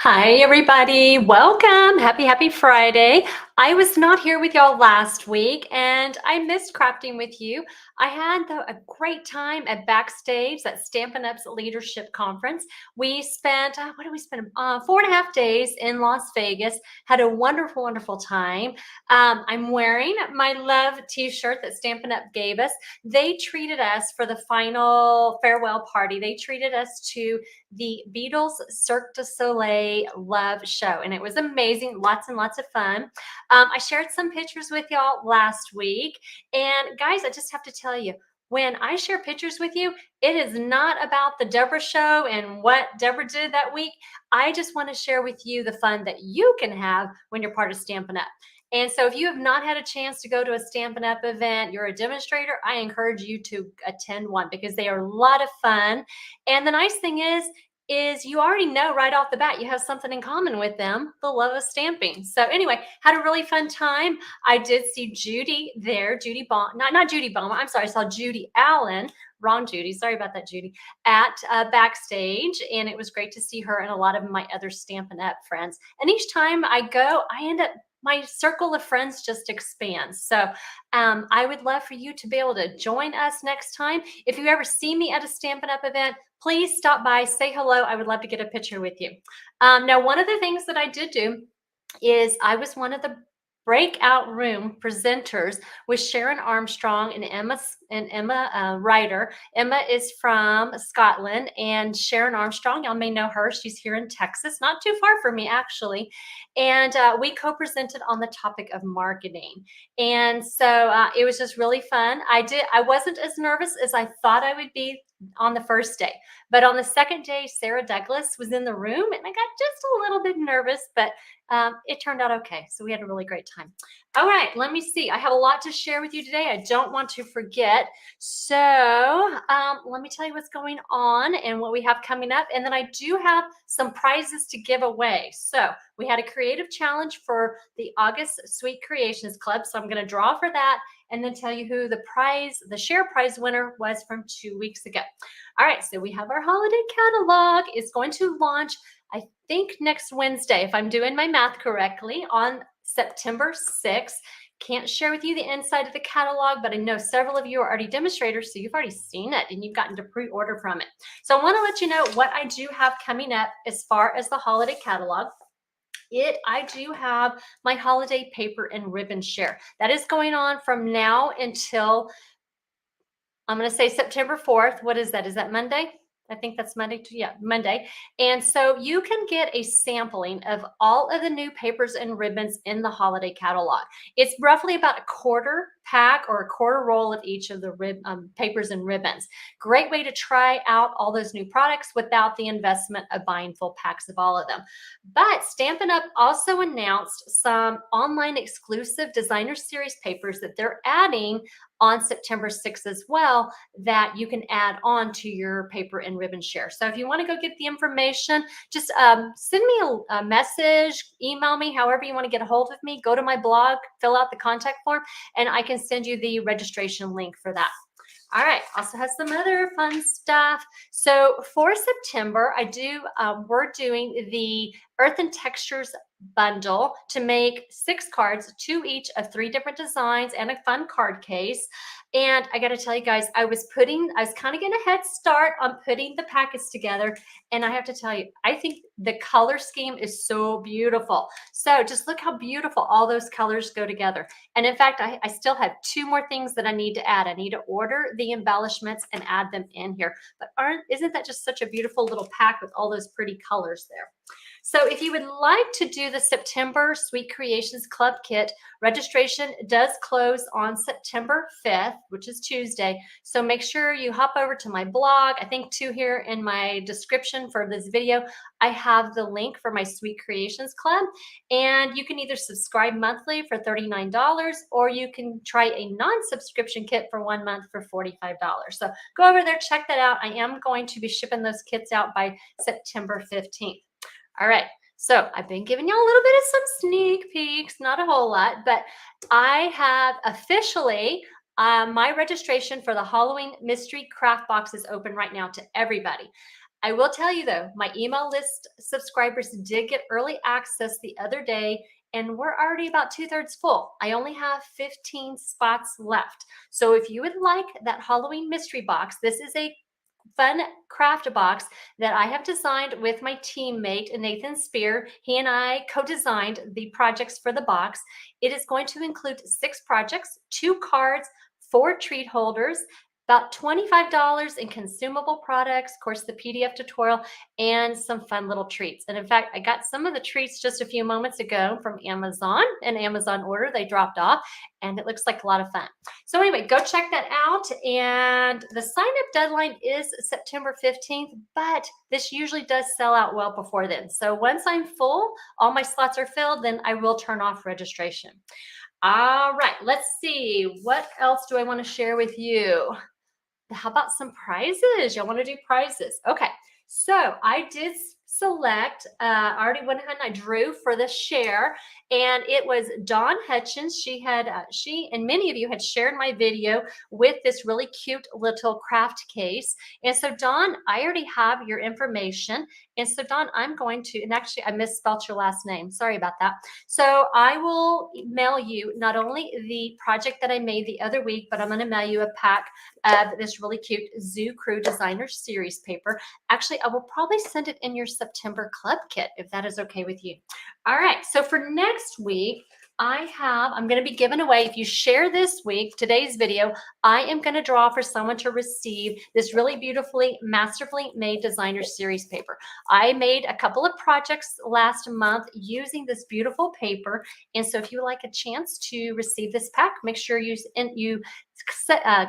Hi, everybody. Welcome. Happy Friday. I was not here with y'all last week and I missed crafting with you. I had a great time at Backstage at Stampin' Up's Leadership Conference. We spent, what did we spend? 4.5 days in Las Vegas. Had a wonderful time. I'm wearing my love t-shirt that Stampin' Up gave us. They treated us for the final farewell party. They treated us to the Beatles Cirque du Soleil Love Show, and it was amazing. Lots and lots of fun. I shared some pictures with y'all last week, and guys, I just have to tell you, when I share pictures with you, it is not about the Debra show and what Debra did that week. I just want to share with you the fun that you can have when you're part of Stampin' Up. And so if you have not had a chance to go to a Stampin' Up event, you're a demonstrator, I encourage you to attend one because they are a lot of fun. And the nice thing is you already know right off the bat you have something in common with them, the love of stamping. So anyway, had a really fun time. I did see Judy there, Judy Baum, not Judy Baum, I'm sorry, I saw Judy Allen, wrong Judy, sorry about that, Judy, at Backstage, and it was great to see her and a lot of my other Stampin' Up friends. And each time I go, I end up, my circle of friends just expands. So I would love for you to be able to join us next time. If you ever see me at a Stampin' Up event, please stop by, say hello. I would love to get a picture with you. Now, one of the things that I did do is I was one of the breakout room presenters with Sharon Armstrong and Emma Ryder. Emma is from Scotland, and Sharon Armstrong, y'all may know her. She's here in Texas, not too far from me actually. And we co-presented on the topic of marketing. And so it was just really fun. I wasn't as nervous as I thought I would be on the first day. But on the second day, Sarah Douglas was in the room and I got just a little bit nervous, but it turned out okay. So we had a really great time. All right, let me see. I have a lot to share with you today. I don't want to forget. So let me tell you what's going on and what we have coming up. And then I do have some prizes to give away. So we had a creative challenge for the August Sweet Creations Club. So I'm going to draw for that and then tell you who the share prize winner was from 2 weeks ago. All right, so we have our holiday catalog. It's going to launch, I think, next Wednesday, if I'm doing my math correctly, on September 6th. Can't share with you the inside of the catalog, but I know several of you are already demonstrators, so you've already seen it and you've gotten to pre-order from it. So I want to let you know what I do have coming up as far as the holiday catalog. I do have my holiday paper and ribbon share. That is going on from now until, I'm going to say September 4th. What is that? Is that Monday? I think that's Monday. Yeah, Monday. And so you can get a sampling of all of the new papers and ribbons in the holiday catalog. It's roughly about a quarter pack or a quarter roll of each of the papers and ribbons. Great way to try out all those new products without the investment of buying full packs of all of them. But Stampin' Up! Also announced some online exclusive designer series papers that they're adding on September 6th as well, that you can add on to your paper and ribbon share. So if you want to go get the information, just send me a message, email me, however you want to get a hold of me. Go to my blog, fill out the contact form, and I can send you the registration link for that. All right, also has some other fun stuff. So for September, we're doing the Earth and Textures bundle to make 6 cards, 2 each of 3 different designs and a fun card case. And I got to tell you guys, I was kind of getting a head start on putting the packets together. And I have to tell you, I think the color scheme is so beautiful. So just look how beautiful all those colors go together. And in fact, I still have 2 more things that I need to add. I need to order the embellishments and add them in here. But isn't that just such a beautiful little pack with all those pretty colors there? So if you would like to do the September Sweet Creations Club Kit, registration does close on September 5th, which is Tuesday. So make sure you hop over to my blog. I think too here in my description for this video, I have the link for my Sweet Creations Club. And you can either subscribe monthly for $39 or you can try a non-subscription kit for 1 month for $45. So go over there, check that out. I am going to be shipping those kits out by September 15th. All right, so I've been giving you a little bit of some sneak peeks, not a whole lot, but I have officially, my registration for the Halloween mystery craft box is open right now to everybody. I will tell you though, my email list subscribers did get early access the other day, and we're already about 2/3 full. I only have 15 spots left. So if you would like that Halloween mystery box, this is a fun craft box that I have designed with my teammate Nathan Spear. He and I co-designed the projects for the box. It is going to include 6 projects, 2 cards, 4 treat holders, about $25 in consumable products, of course, the PDF tutorial, and some fun little treats. And in fact, I got some of the treats just a few moments ago from Amazon, an Amazon order they dropped off, and it looks like a lot of fun. So anyway, go check that out. And the sign up deadline is September 15th, but this usually does sell out well before then. So once I'm full, all my slots are filled, then I will turn off registration. All right, let's see. What else do I want to share with you? How about some prizes? Y'all want to do prizes? Okay, so I did select, I already went ahead and I drew for the share, and it was Dawn Hutchins. She and many of you had shared my video with this really cute little craft case. And so Dawn, I already have your information. And so Dawn, I'm going to, and actually I misspelled your last name. Sorry about that. So I will mail you not only the project that I made the other week, but I'm going to mail you a pack of this really cute Zoo Crew Designer Series paper. Actually, I will probably send it in your September club kit if that is okay with you. All right, so for next week, I'm going to be giving away, if you share this week, today's video, I am going to draw for someone to receive this really beautifully, masterfully made designer series paper. I made a couple of projects last month using this beautiful paper. And so if you would like a chance to receive this pack, make sure you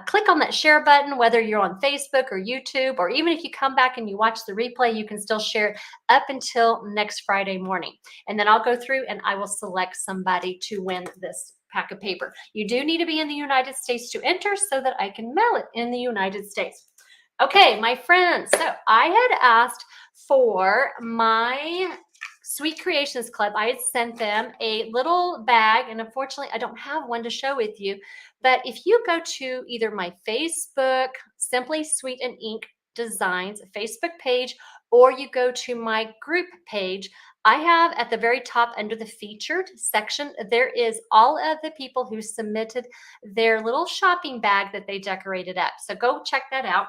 click on that share button, whether you're on Facebook or YouTube, or even if you come back and you watch the replay, you can still share it up until next Friday morning. And then I'll go through and I will select somebody to win this pack of paper. You do need to be in the United States to enter so that I can mail it in the United States. Okay, my friends, so I had asked for my Sweet Creations Club. I had sent them a little bag, and unfortunately, I don't have one to show with you. But if you go to either my Facebook, Simply Sweet and Ink Designs Facebook page, or you go to my group page, I have at the very top under the featured section, there is all of the people who submitted their little shopping bag that they decorated up. So go check that out.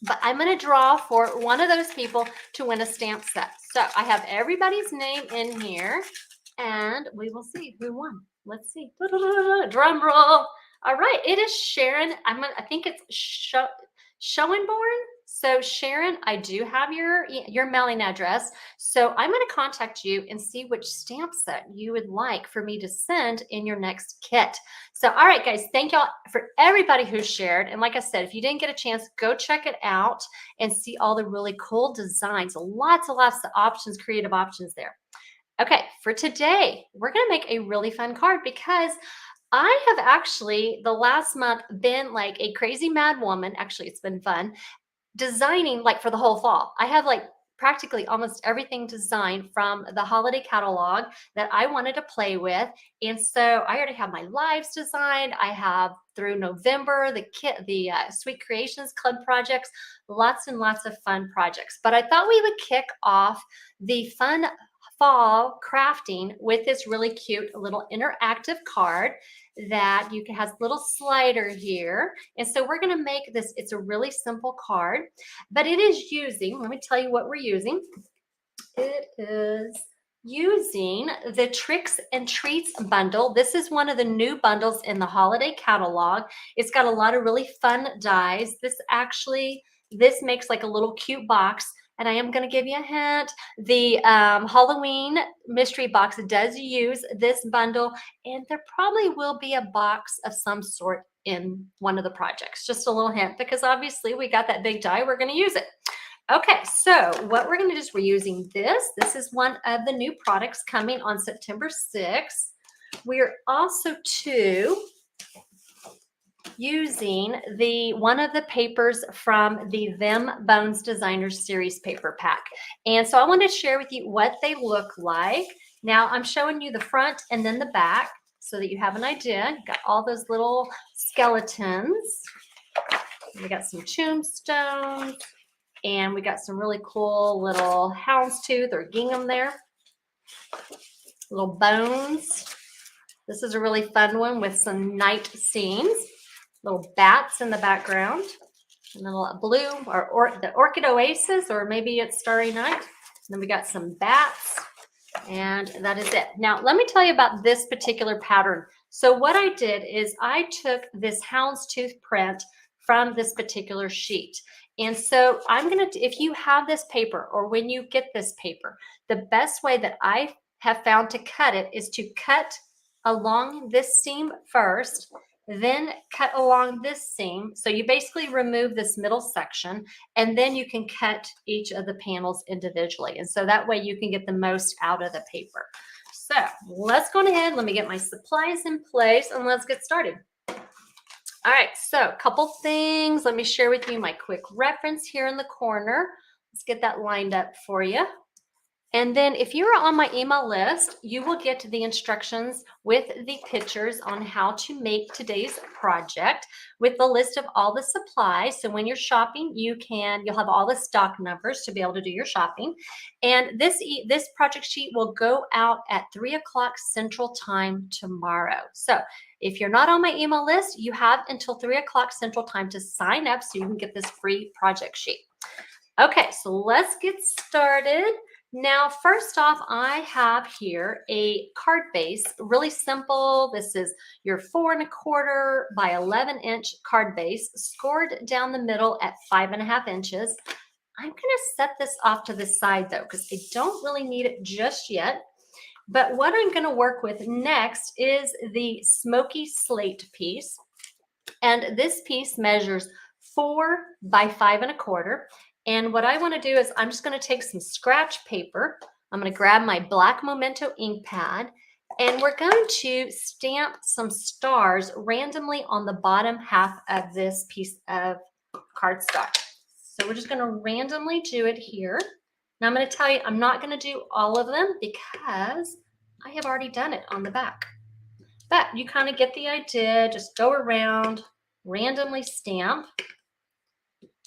But I'm going to draw for one of those people to win a stamp set. So I have everybody's name in here, and we will see who won. Let's see. Drum roll. All right, it is Sharon. I think it's Schoenborn. So Sharon, I do have your mailing address. So I'm going to contact you and see which stamp set you would like for me to send in your next kit. So, all right, guys, thank y'all for everybody who shared. And like I said, if you didn't get a chance, go check it out and see all the really cool designs. Lots and lots of options, creative options there. Okay, for today, we're going to make a really fun card because I have actually the last month been like a crazy mad woman. Actually, it's been fun designing like for the whole fall. I have like practically almost everything designed from the holiday catalog that I wanted to play with. And so I already have my lives designed. I have through November, the Sweet Creations Club projects, lots and lots of fun projects. But I thought we would kick off the fun fall crafting with this really cute little interactive card that you can has a little slider here. And so we're going to make this, it's a really simple card, but it is using, let me tell you what we're using. It is using the Tricks and Treats bundle. This is one of the new bundles in the holiday catalog. It's got a lot of really fun dies. This makes like a little cute box. And I am going to give you a hint. The Halloween mystery box does use this bundle, and there probably will be a box of some sort in one of the projects. Just a little hint, because obviously we got that big die. We're going to use it. Okay, so what we're going to do is we're using this. This is one of the new products coming on September 6th. We're also using one of the papers from the Them Bones Designer Series paper pack. And so I want to share with you what they look like. Now I'm showing you the front and then the back so that you have an idea. You've got all those little skeletons. We got some tombstones. And we got some really cool little houndstooth or gingham there. Little bones. This is a really fun one with some night scenes. Little bats in the background. And then a little blue, or the Orchid Oasis, or maybe it's Starry Night. And then we got some bats, and that is it. Now, let me tell you about this particular pattern. So what I did is I took this houndstooth print from this particular sheet. And so I'm going to, if you have this paper or when you get this paper, the best way that I have found to cut it is to cut along this seam first, then cut along this seam. So you basically remove this middle section, and then you can cut each of the panels individually. And so that way you can get the most out of the paper. So let's go ahead. Let me get my supplies in place and let's get started. All right, so a couple things. Let me share with you my quick reference here in the corner. Let's get that lined up for you. And then if you're on my email list, you will get the instructions with the pictures on how to make today's project with the list of all the supplies. So when you're shopping, you'll have all the stock numbers to be able to do your shopping. And this project sheet will go out at 3 o'clock Central Time tomorrow. So if you're not on my email list, you have until 3 o'clock Central Time to sign up so you can get this free project sheet. Okay, so let's get started. Now, first off, I have here a card base, really simple. This is your 4 1/4 by 11-inch card base, scored down the middle at 5.5 inches. I'm gonna set this off to the side though, because I don't really need it just yet. But what I'm gonna work with next is the Smoky Slate piece. And this piece measures 4 by 5 1/4. And what I want to do is I'm just going to take some scratch paper. I'm going to grab my black Memento ink pad, and we're going to stamp some stars randomly on the bottom half of this piece of cardstock. So we're just going to randomly do it here. Now I'm going to tell you, I'm not going to do all of them because I have already done it on the back. But you kind of get the idea. Just go around, randomly stamp.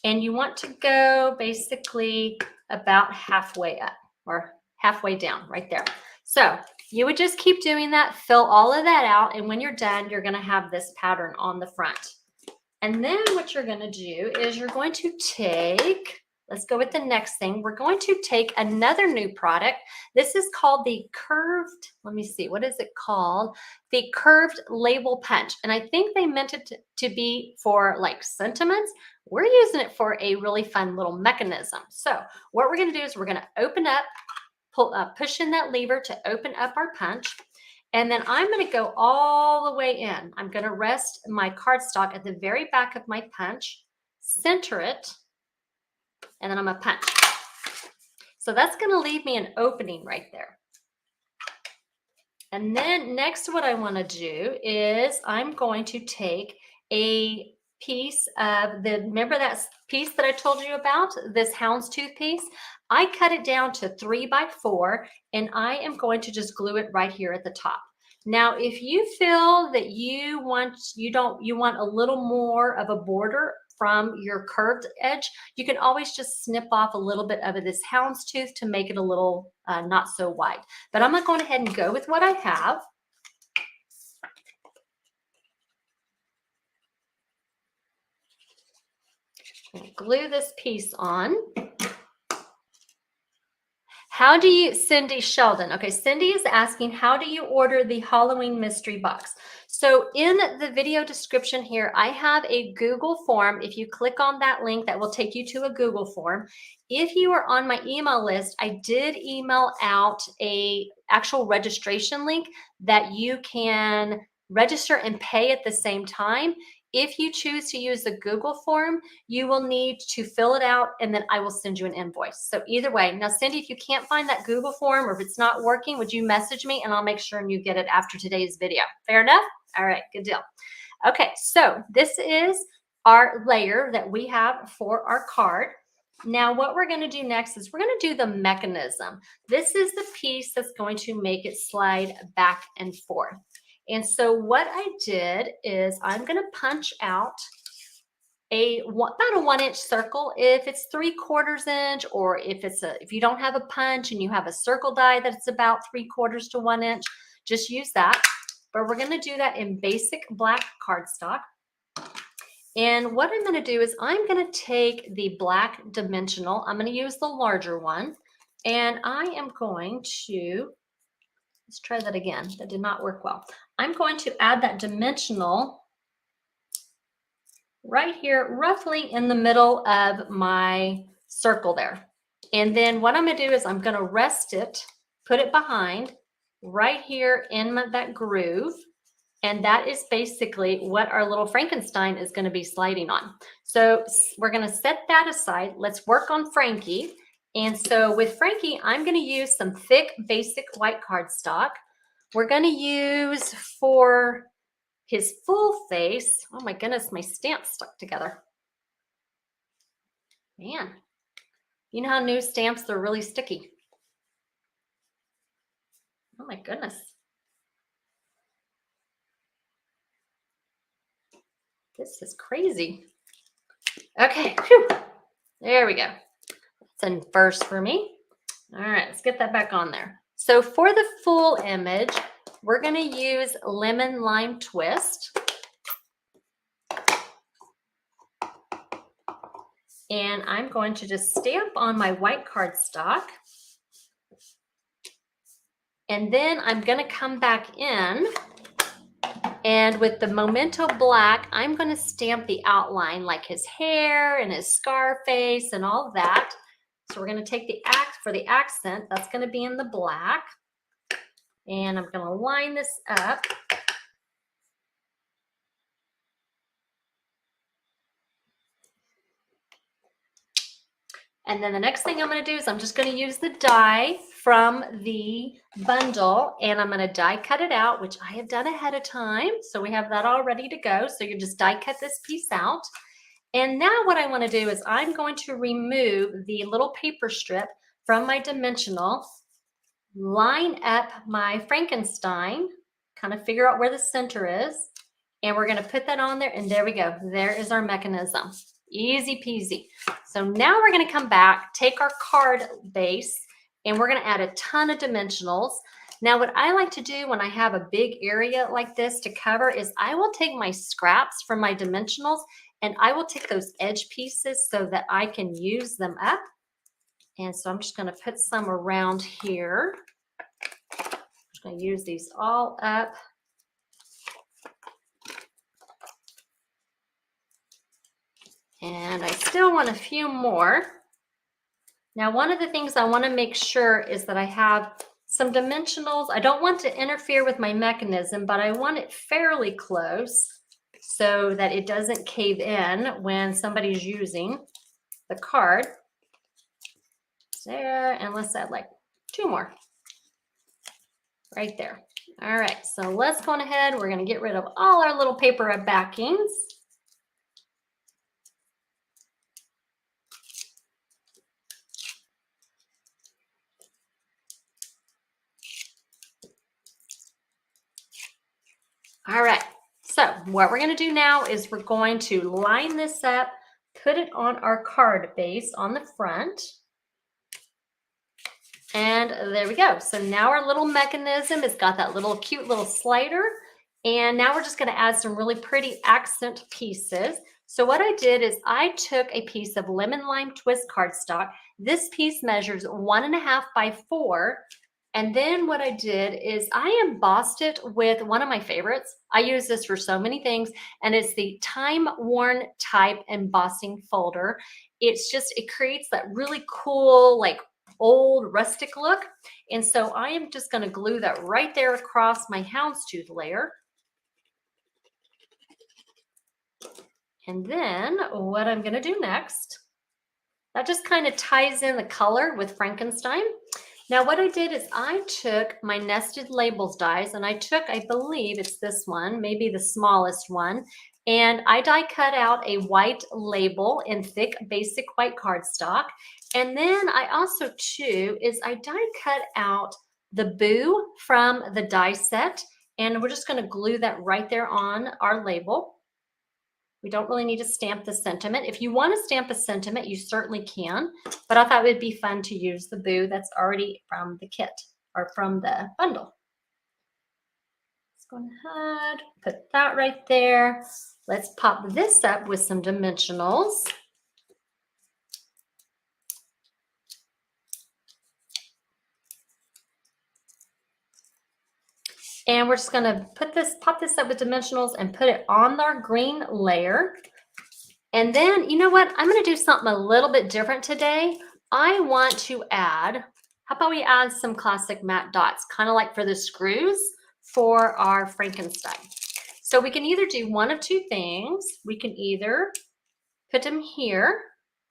And you want to go basically about halfway up or halfway down right there. So you would just keep doing that, fill all of that out. And when you're done, you're going to have this pattern on the front. And then what you're going to do is you're going to take, let's go with the next thing. We're going to take another new product. This is called the curved, let me see, what is it called? The curved label punch. And I think they meant it to be for like sentiments. We're using it for a really fun little mechanism. So what we're going to do is we're going to open up, push in that lever to open up our punch. And then I'm going to go all the way in. I'm going to rest my cardstock at the very back of my punch, center it, and then I'm going to punch. So that's going to leave me an opening right there. And then next what I want to do is I'm going to take a piece of remember that piece that I told you about, this houndstooth piece? I cut it down to 3 by 4, and I am going to just glue it right here at the top. Now, if you feel that you want a little more of a border from your curved edge, you can always just snip off a little bit of this houndstooth to make it a little not so wide. But I'm going to go ahead and go with what I have. Glue this piece on. How do you, Cindy Sheldon? Okay, Cindy is asking, how do you order the Halloween mystery box? So in the video description here, I have a Google form. If you click on that link, that will take you to a Google form. If you are on my email list, I did email out a actual registration link that you can register and pay at the same time. If you choose to use the Google form, you will need to fill it out, and then I will send you an invoice. So either way. Now, Cindy, if you can't find that Google form or if it's not working, would you message me and I'll make sure you get it after today's video. Fair enough? All right, good deal. Okay, so this is our layer that we have for our card. Now, what we're going to do next is we're going to do the mechanism. This is the piece that's going to make it slide back and forth. And so what I did is I'm going to punch out about a 1-inch circle. If it's 3/4 inch, or if you don't have a punch and you have a circle die that's about 3/4 to 1 inch, just use that. But we're going to do that in basic black cardstock. And what I'm going to do is I'm going to take the black dimensional. I'm going to use the larger one, and I am going to, let's try that again. That did not work well. I'm going to add that dimensional right here, roughly in the middle of my circle there. And then what I'm going to do is I'm going to rest it, put it behind right here in that groove. And that is basically what our little Frankenstein is going to be sliding on. So we're going to set that aside. Let's work on Frankie. And so with Frankie, I'm going to use some thick, basic white cardstock. We're going to use for his full face. Oh my goodness, my stamps stuck together. Man, you know how new stamps, they're really sticky. Oh my goodness. This is crazy. Okay, whew. There we go. That's a first for me. All right, let's get that back on there. So for the full image, we're going to use Lemon Lime Twist. And I'm going to just stamp on my white cardstock. And then I'm going to come back in, and with the Memento Black, I'm going to stamp the outline, like his hair and his scar face and all of that. So we're going to take for the accent, that's going to be in the black. And I'm going to line this up. And then the next thing I'm going to do is I'm just going to use the die from the bundle, and I'm going to die cut it out, which I have done ahead of time. So we have that all ready to go. So you just die cut this piece out. And now what I want to do is I'm going to remove the little paper strip from my dimensional, line up my Frankenstein, kind of figure out where the center is, and we're going to put that on there, and there we go. There is our mechanism. Easy peasy. So now we're going to come back, take our card base, and we're going to add a ton of dimensionals. Now, what I like to do when I have a big area like this to cover is I will take my scraps from my dimensionals, and I will take those edge pieces so that I can use them up. And so I'm just going to put some around here. I'm just going to use these all up. And I still want a few more. Now, one of the things I want to make sure is that I have some dimensionals. I don't want to interfere with my mechanism, but I want it fairly close so that it doesn't cave in when somebody's using the card. There, and let's add like 2 more right there. All right, so let's go on ahead. We're going to get rid of all our little paper backings. All right, so what we're going to do now is we're going to line this up, put it on our card base on the front. And there we go. So now our little mechanism has got that little cute little slider. And now we're just going to add some really pretty accent pieces. So what I did is I took a piece of Lemon Lime Twist cardstock. This piece measures 1.5 by 4. And then what I did is I embossed it with one of my favorites. I use this for so many things, and it's the Timeworn type embossing folder. It creates that really cool, like old rustic look. And so I am just going to glue that right there across my houndstooth layer. And then what I'm going to do next, that just kind of ties in the color with Frankenstein. Now what I did is I took my nested labels dies, and I took, I believe it's this one, maybe the smallest one, and I die cut out a white label in thick basic white cardstock. And then I also too is I die cut out the boo from the die set, and we're just going to glue that right there on our label. We don't really need to stamp the sentiment. If you want to stamp a sentiment, you certainly can, but I thought it would be fun to use the boo that's already from the kit or from the bundle. Let's go ahead, put that right there. Let's pop this up with some dimensionals. And we're just going to pop this up with dimensionals and put it on our green layer. And then, you know what? I'm going to do something a little bit different today. I want to add, how about we add some classic matte dots, kind of like for the screws for our Frankenstein. So we can either do one of two things. We can either put them here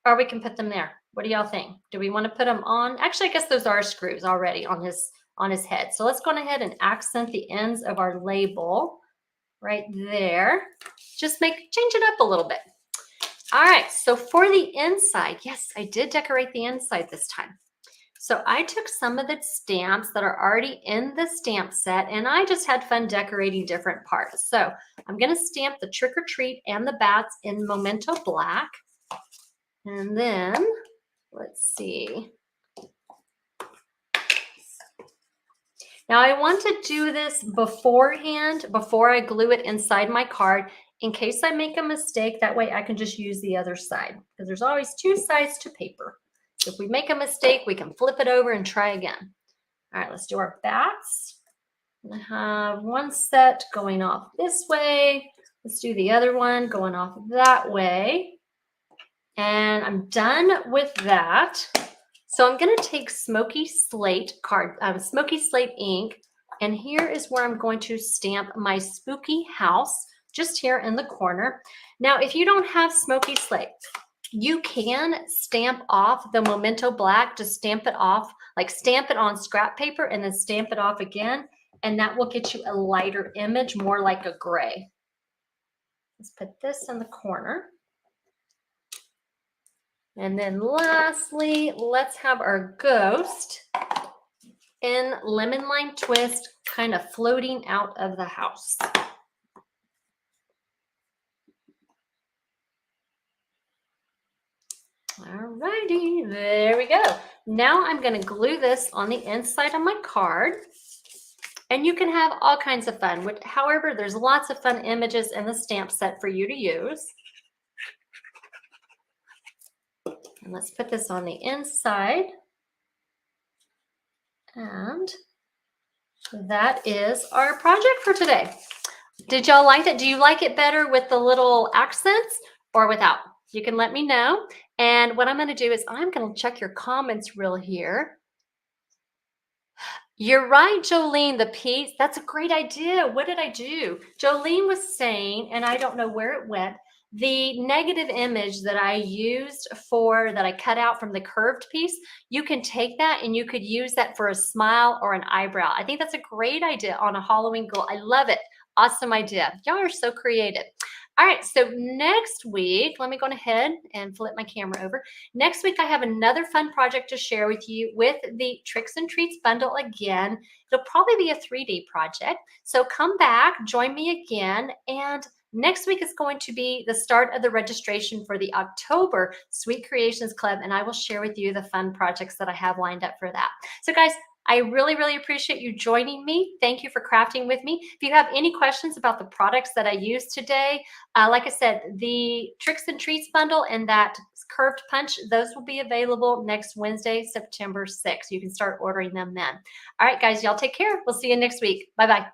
or we can put them there. What do y'all think? Do we want to put them on? Actually, I guess those are screws already on his head. So let's go ahead and accent the ends of our label right there. Just change it up a little bit. All right, so for the inside, yes, I did decorate the inside this time. So I took some of the stamps that are already in the stamp set and I just had fun decorating different parts. So I'm gonna stamp the trick or treat and the bats in Memento Black. And then, let's see. Now I want to do this beforehand, before I glue it inside my card, in case I make a mistake. That way I can just use the other side, because there's always two sides to paper. If we make a mistake, we can flip it over and try again. All right, let's do our bats. I'm gonna have one set going off this way. Let's do the other one going off that way. And I'm done with that. So I'm gonna take Smoky Slate ink, and here is where I'm going to stamp my spooky house, just here in the corner. Now, if you don't have Smoky Slate, you can stamp off the Memento Black, just stamp it off, like stamp it on scrap paper and then stamp it off again, and that will get you a lighter image, more like a gray. Let's put this in the corner. And then lastly, let's have our ghost in Lemon Lime Twist, kind of floating out of the house. Alrighty, there we go. Now I'm going to glue this on the inside of my card. And you can have all kinds of fun. However, there's lots of fun images in the stamp set for you to use. And let's put this on the inside. And that is our project for today. Did y'all like it? Do you like it better with the little accents or without? You can let me know. And what I'm going to do is I'm going to check your comments real here. You're right, Jolene, the piece. That's a great idea. What did I do? Jolene was saying, and I don't know where it went, the negative image that I used that I cut out from the curved piece, you can take that and you could use that for a smile or an eyebrow. I think that's a great idea on a Halloween goal. I love it. Awesome idea. Y'all are so creative. All right, so next week, let me go ahead and flip my camera over. Next week, I have another fun project to share with you with the Tricks and Treats bundle again. It'll probably be a 3D project. So come back, join me again, and next week is going to be the start of the registration for the October Sweet Creations Club, and I will share with you the fun projects that I have lined up for that. So guys, I really, really appreciate you joining me. Thank you for crafting with me. If you have any questions about the products that I used today, like I said, the Tricks and Treats bundle and that curved punch, those will be available next Wednesday, September 6th. You can start ordering them then. All right, guys, y'all take care. We'll see you next week. Bye-bye.